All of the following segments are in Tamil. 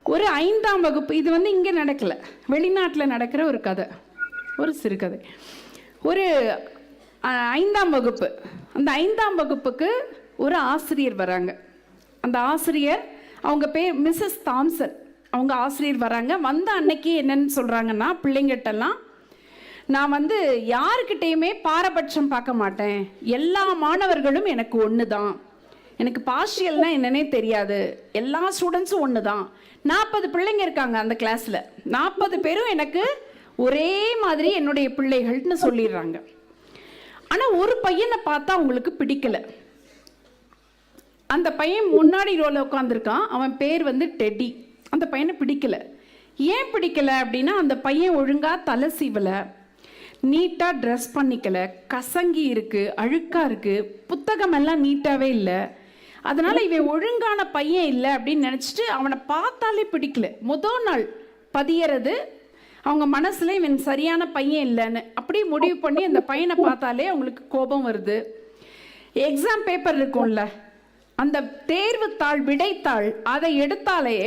ஒரு 5ஆம் வகுப்பு, இது வந்து இங்கே நடக்கலை, வெளிநாட்டில் நடக்கிற ஒரு கதை, ஒரு சிறுகதை. ஒரு 5ஆம் வகுப்பு, அந்த 5ஆம் வகுப்புக்கு ஒரு ஆசிரியர் வராங்க. அந்த ஆசிரியர், அவங்க பேர் மிஸ்ஸஸ் தாம்சன், அவங்க ஆசிரியர் வராங்க. வந்த அன்னைக்கு என்னன்னு சொல்கிறாங்கன்னா, பிள்ளைங்கிட்டலாம், நான் வந்து யாருக்கிட்டேயுமே பாரபட்சம் பார்க்க மாட்டேன், எல்லா மாணவர்களும் எனக்கு ஒன்று தான், எனக்கு பார்ஷியல்னால் என்னன்னே தெரியாது, எல்லா ஸ்டூடெண்ட்ஸும் ஒன்று தான். 40 பிள்ளைங்க இருக்காங்க அந்த கிளாஸில், 40 பேரும் எனக்கு ஒரே மாதிரி என்னுடைய பிள்ளைகள்னு சொல்லிடுறாங்க. ஆனால் ஒரு பையனை பார்த்தா அவங்களுக்கு பிடிக்கலை. அந்த பையன் முன்னாடி ரோல உட்காந்துருக்கான், அவன் பேர் வந்து டெட்டி. அந்த பையனை பிடிக்கல. ஏன் பிடிக்கல அப்படின்னா, அந்த பையன் ஒழுங்காக தலை சீவலை, நீட்டாக ட்ரெஸ் பண்ணிக்கல, கசங்கி இருக்கு, அழுக்காக இருக்கு, புத்தகம் எல்லாம் நீட்டாகவே இல்லை. அதனால இவன் ஒழுங்கான பையன் இல்லை அப்படின்னு நினச்சிட்டு அவனை பார்த்தாலே பிடிக்கல. முதல் நாள் பதியறது அவங்க மனசுல இவன் சரியான பையன் இல்லைன்னு அப்படி முடிவு பண்ணி அந்த பையனை பார்த்தாலே அவங்களுக்கு கோபம் வருது. எக்ஸாம் பேப்பர் இருக்கும்ல, அந்த தேர்வு தாள், விடைத்தாள், அதை எடுத்தாலே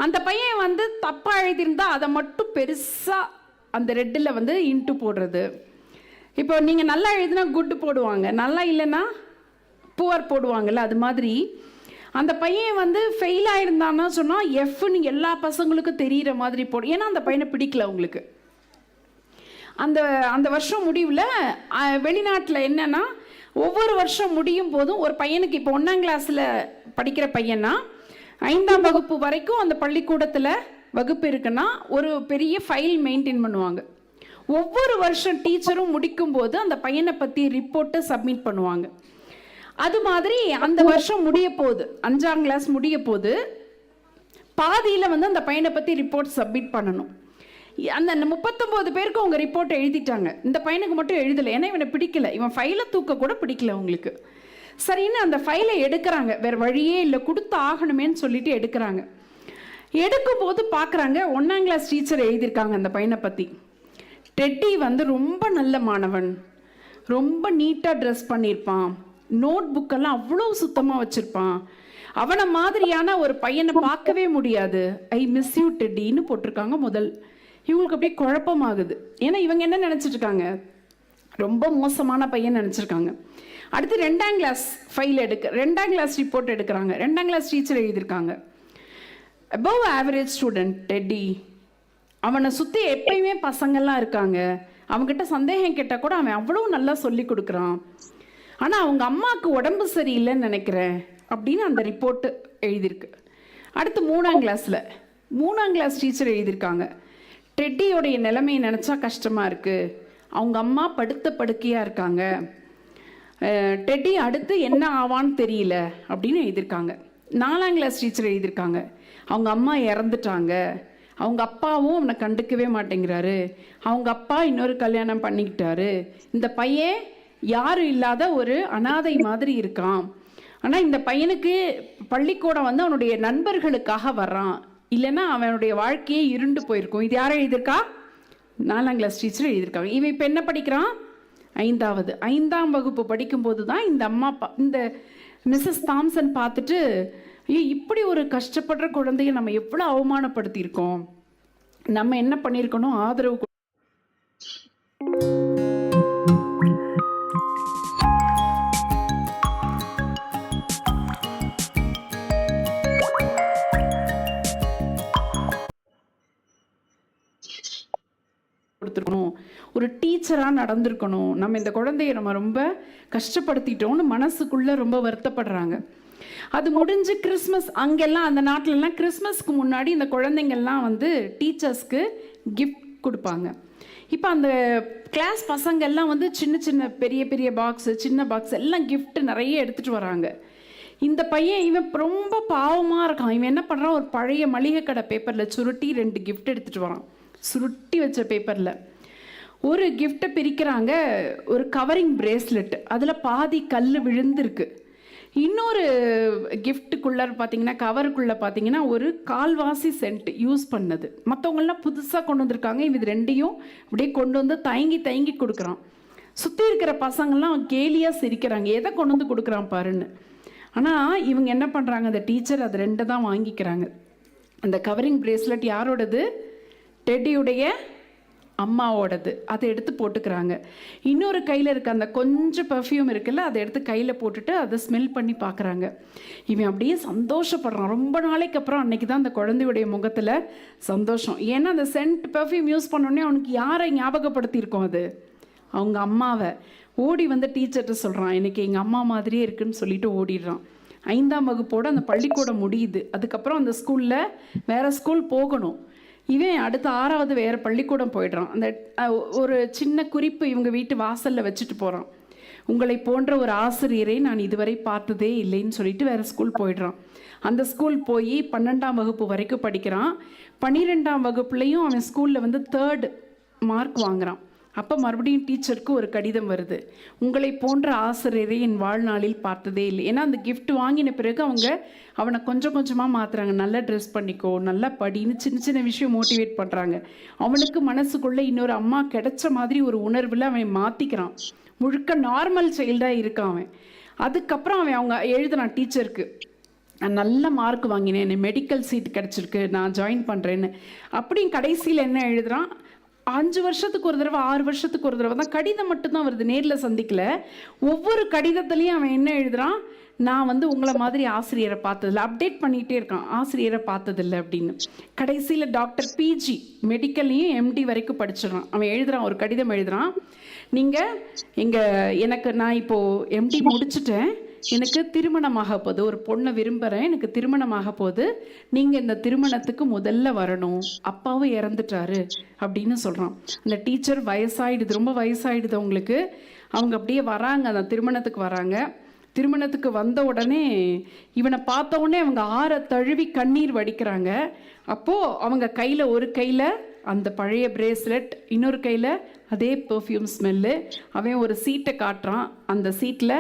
அந்த பையன் வந்து தப்பாக எழுதியிருந்தா அதை மட்டும் பெருசாக அந்த ரெட்டில் வந்து இன்ட்டு போடுறது. இப்போ நீங்கள் நல்லா எழுதினா குட்டு போடுவாங்க, நல்லா இல்லைன்னா புவர் போடுவாங்கல்ல, அது மாதிரி அந்த பையன் வந்து ஃபெயில் ஆகிருந்தான்னு சொன்னால் எஃப்னு எல்லா பசங்களுக்கும் தெரிகிற மாதிரி போடும். ஏன்னா அந்த பையனை பிடிக்கல அவங்களுக்கு. அந்த வருஷம் முடிவில் வெளிநாட்டில் என்னென்னா, ஒவ்வொரு வருஷம் முடியும் போதும் ஒரு பையனுக்கு, இப்போ 1ஆம் கிளாஸில் படிக்கிற பையனா 5ஆம் வகுப்பு வரைக்கும் அந்த பள்ளிக்கூடத்தில் வகுப்பு இருக்குன்னா ஒரு பெரிய ஃபைல் மெயின்டைன் பண்ணுவாங்க. ஒவ்வொரு வருஷம் டீச்சரும் முடிக்கும் போது அந்த பையனை பற்றி ரிப்போர்ட்டை சப்மிட் பண்ணுவாங்க. அது மாதிரி அந்த வருஷம் முடிய போகுது, 5ஆம் கிளாஸ் முடிய போது, பாதியில் வந்து அந்த பையனை பற்றி ரிப்போர்ட் சப்மிட் பண்ணணும். அந்த 39 பேருக்கு அவங்க ரிப்போர்ட் எழுதிட்டாங்க, இந்த பையனுக்கு மட்டும் எழுதலை. ஏன்னா இவனை பிடிக்கல, இவன் ஃபைலை தூக்க கூட பிடிக்கல அவங்களுக்கு. சரின்னு அந்த ஃபைலை எடுக்கிறாங்க, வேறு வழியே இல்லை, கொடுத்து ஆகணுமேன்னு சொல்லிட்டு எடுக்கிறாங்க. எடுக்கும்போது பார்க்குறாங்க 1ஆம் கிளாஸ் டீச்சர் எழுதியிருக்காங்க அந்த பையனை பற்றி. டெட்டி வந்து ரொம்ப நல்ல மாணவன், ரொம்ப நீட்டாக ட்ரெஸ் பண்ணியிருப்பான், நோட் புக்கெல்லாம் அவ்வளோ சுத்தமாக வச்சுருப்பான், அவனை மாதிரியான ஒரு பையனை பார்க்கவே முடியாது, ஐ மிஸ் யூ டெட்டின்னு போட்டிருக்காங்க. முதல் இவங்களுக்கு அப்படியே குழப்பமாகுது. ஏன்னா இவங்க என்ன நினச்சிட்டு இருக்காங்க, ரொம்ப மோசமான பையன் நினச்சிருக்காங்க. அடுத்து 2ஆம் கிளாஸ் ஃபைல் 2ஆம் கிளாஸ் ரிப்போர்ட் எடுக்கிறாங்க. 2ஆம் கிளாஸ் டீச்சர் எழுதியிருக்காங்க, அபவ் ஆவரேஜ் ஸ்டூடெண்ட் டெட்டி, அவனை சுற்றி எப்பயுமே பசங்கள்லாம் இருக்காங்க, அவங்ககிட்ட சந்தேகம் கேட்டால் கூட அவன் அவ்வளோ நல்லா சொல்லி கொடுக்குறான், ஆனால் அவங்க அம்மாவுக்கு உடம்பு சரியில்லைன்னு நினைக்கிறேன் அப்படின்னு அந்த ரிப்போர்ட்டு எழுதியிருக்கு. அடுத்து 3ஆம் கிளாஸ் டீச்சர் எழுதியிருக்காங்க, டெட்டியோடைய நிலைமையை நினச்சா கஷ்டமாக இருக்குது, அவங்க அம்மா படுத்த படுக்கையாக இருக்காங்க, டெட்டி அடுத்து என்ன ஆவான்னு தெரியல அப்படின்னு எழுதியிருக்காங்க. 4ஆம் கிளாஸ் டீச்சர் எழுதியிருக்காங்க, அவங்க அம்மா இறந்துட்டாங்க, அவங்க அப்பாவும் அவனை கண்டுக்கவே மாட்டேங்கிறாரு, அவங்க அப்பா இன்னொரு கல்யாணம் பண்ணிக்கிட்டாரு, இந்த பையன் யாரும் இல்லாத ஒரு அனாதை மாதிரி இருக்கான், ஆனால் இந்த பையனுக்கு பள்ளிக்கூடம் வந்து அவனுடைய நண்பர்களுக்காக வர்றான், இல்லைன்னா அவனுடைய வாழ்க்கையே இருண்டு போயிருக்கும். இது யாரும் எழுதியிருக்கா? 4ஆம் கிளாஸ் டீச்சர் எழுதியிருக்காங்க. இவன் இப்போ என்ன படிக்கிறான்? 5ஆம் வகுப்பு படிக்கும்போது தான் இந்த அம்மா இந்த மிஸ்ஸஸ் தாம்சன் பார்த்துட்டு, இப்படி ஒரு கஷ்டப்படுற குழந்தைய நம்ம எவ்வளோ அவமானப்படுத்தியிருக்கோம், நம்ம என்ன பண்ணியிருக்கணும், ஆதரவு கொடுத்துருக்கணும், ஒரு டீச்சராக நடந்திருக்கணும், நம்ம இந்த குழந்தைய நம்ம ரொம்ப கஷ்டப்படுத்திட்டோம்னு மனசுக்குள்ளே ரொம்ப வருத்தப்படுறாங்க. அது முடிஞ்சு கிறிஸ்மஸ், அங்கெல்லாம் அந்த நாட்டிலலாம் கிறிஸ்மஸ்க்கு முன்னாடி இந்த குழந்தைங்கள்லாம் வந்து டீச்சர்ஸ்க்கு கிஃப்ட் கொடுப்பாங்க. இப்போ அந்த கிளாஸ் பசங்கள்லாம் வந்து சின்ன சின்ன பெரிய பெரிய பாக்ஸு, சின்ன பாக்ஸ் எல்லாம் கிஃப்ட் நிறைய எடுத்துகிட்டு வராங்க. இந்த பையன் இவன் ரொம்ப பாவமாக இருக்கான். இவன் என்ன பண்ணுறான், ஒரு பழைய மளிகை கடை பேப்பரில் சுருட்டி 2 கிஃப்ட் எடுத்துகிட்டு வரான். சுருட்டி வச்ச பேப்பரில் ஒரு கிஃப்டை பிரிக்கிறாங்க, ஒரு கவரிங் பிரேஸ்லெட், அதில் பாதி கல் விழுந்துருக்கு. இன்னொரு கிஃப்ட்டுக்குள்ளே பார்த்தீங்கன்னா, கவருக்குள்ளே பார்த்தீங்கன்னா ஒரு கால்வாசி சென்ட் யூஸ் பண்ணது, மற்றவங்களாம் புதுசாக கொண்டு வந்திருக்காங்க. இது 2ஐயும் அப்படியே கொண்டு வந்து தயங்கி கொடுக்குறான். சுற்றி இருக்கிற பசங்கள்லாம் கேலியாக சிரிக்கிறாங்க, எதை கொண்டு வந்து கொடுக்குறான் பாருன்னு. ஆனால் இவங்க என்ன பண்ணுறாங்க, அந்த டீச்சர் அது 2 தான் வாங்கிக்கிறாங்க. அந்த கவரிங் பிரேஸ்லெட் யாரோடது? டெட்டியுடைய அம்மாவோடது. அதை எடுத்து போட்டுக்கிறாங்க. இன்னொரு கையில் இருக்க அந்த கொஞ்சம் பர்ஃப்யூம் இருக்குல்ல, அதை எடுத்து கையில் போட்டுட்டு அதை ஸ்மெல் பண்ணி பார்க்குறாங்க. இவன் அப்படியே சந்தோஷப்படுறான். ரொம்ப நாளைக்கு அப்புறம் அன்னைக்கு தான் அந்த குழந்தையுடைய முகத்தில் சந்தோஷம். ஏன்னா அந்த சென்ட் பர்ஃப்யூம் யூஸ் பண்ணோடனே அவனுக்கு யாரை ஞாபகப்படுத்தியிருக்கோம்? அது அவங்க அம்மாவை. ஓடி வந்து டீச்சர்கிட்ட சொல்கிறான், எனக்கு எங்கள் அம்மா மாதிரியே இருக்குன்னு சொல்லிட்டு ஓடிடுறான். 5ஆம் வகுப்போடு அந்த பள்ளிக்கூடம் முடியுது. அதுக்கப்புறம் அந்த ஸ்கூலில் வேறு ஸ்கூல் போகணும். இவன் அடுத்த 6வது வேறு பள்ளிக்கூடம் போயிடுறான். அந்த ஒரு சின்ன குறிப்பு இவங்க வீட்டு வாசலில் வச்சுட்டு போகிறான். உங்களை போன்ற ஒரு ஆசிரியரை நான் இதுவரை பார்த்ததே இல்லைன்னு சொல்லிட்டு வேறு ஸ்கூல் போயிடுறான். அந்த ஸ்கூல் போய் 12ஆம் வகுப்பு வரைக்கும் படிக்கிறான். 12ஆம் வகுப்புலேயும் அவன் ஸ்கூலில் வந்து 3rd மார்க் வாங்குறான். அப்போ மறுபடியும் டீச்சருக்கு ஒரு கடிதம் வருது, உங்களை போன்ற ஆசிரியரை என் வாழ்நாளில் பார்த்ததே இல்லை. ஏன்னா அந்த கிஃப்ட் வாங்கின பிறகு அவங்க அவனை கொஞ்சம் கொஞ்சமாக மாற்றுறாங்க. நல்லா ட்ரெஸ் பண்ணிக்கோ, நல்லா படின்னு சின்ன சின்ன விஷயம் மோட்டிவேட் பண்ணுறாங்க. அவனுக்கு மனசுக்குள்ளே இன்னொரு அம்மா கிடைச்ச மாதிரி ஒரு உணர்வில் அவன் மாற்றிக்கிறான். முழுக்க நார்மல் சைல்டாக இருக்கான் அவன். அதுக்கப்புறம் அவன் அவங்க எழுதுனான் டீச்சருக்கு, நான் நல்ல மார்க் வாங்கினேன், எனக்கு மெடிக்கல் சீட் கிடச்சிருக்கு, நான் ஜாயின் பண்ணுறேன்னு. அப்படியும் கடைசியில் என்ன எழுதுறான், 5 வருஷத்துக்கு ஒரு தடவை 6 வருஷத்துக்கு ஒரு தடவை தான் கடிதம் மட்டும்தான் வருது, நேரில் சந்திக்கல. ஒவ்வொரு கடிதத்துலேயும் அவன் என்ன எழுதுறான், நான் வந்து உங்களை மாதிரி ஆசிரியரை பார்த்ததில்ல, அப்டேட் பண்ணிகிட்டே இருக்கான், ஆசிரியரை பார்த்ததில்லை அப்படின்னு. கடைசியில் டாக்டர் பிஜி மெடிக்கல்லையும் எம்டி வரைக்கும் படிச்சிடறான். அவன் எழுதுறான், ஒரு கடிதம் எழுதுறான், எனக்கு நான் இப்போது எம்டி முடிச்சுட்டேன், எனக்கு திருமணமாக போகுது, ஒரு பொண்ணை விரும்புகிறேன், எனக்கு திருமணமாக போகுது, நீங்கள் இந்த திருமணத்துக்கு முதல்ல வரணும், அப்பாவும் இறந்துட்டாரு அப்படின்னு சொல்கிறான். அந்த டீச்சர் வயசாயிடுது, ரொம்ப வயசாயிடுது அவங்களுக்கு. அவங்க அப்படியே வராங்க, அந்த திருமணத்துக்கு வராங்க. திருமணத்துக்கு வந்த உடனே இவனை பார்த்த உடனே அவங்க ஆற தழுவி கண்ணீர் வடிக்கிறாங்க. அப்போது அவங்க கையில், ஒரு கையில் அந்த பழைய பிரேஸ்லெட், இன்னொரு கையில் அதே பெர்ஃப்யூம் ஸ்மெல்லு. அவன் ஒரு சீட்டை காட்டுறான், அந்த சீட்டில்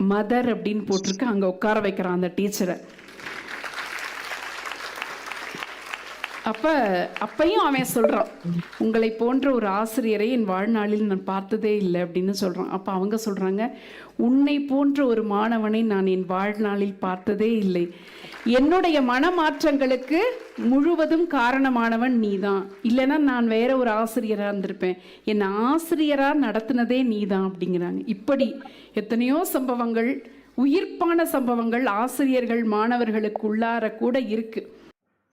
மதர் அப்படின்னு போட்டிருக்கு, அங்கே உட்கார வைக்கிறான் அந்த டீச்சரை. அப்பையும் அவன் சொல்கிறான், உங்களை போன்ற ஒரு ஆசிரியரை என் வாழ்நாளில் நான் பார்த்ததே இல்லை அப்படின்னு சொல்கிறான். அப்போ அவங்க சொல்கிறாங்க, உன்னை போன்ற ஒரு மாணவனை நான் என் வாழ்நாளில் பார்த்ததே இல்லை, என்னுடைய மனமாற்றங்களுக்கு முழுவதும் காரணமானவன் நீதான், இல்லைன்னா நான் வேற ஒரு ஆசிரியராக இருந்திருப்பேன், என்னை ஆசிரியராக நடத்தினதே நீதான் அப்படிங்கிறாங்க. இப்படி எத்தனையோ சம்பவங்கள், உயிர்ப்பான சம்பவங்கள் ஆசிரியர்கள் மாணவர்களுக்கு உள்ளார கூட இருக்குது.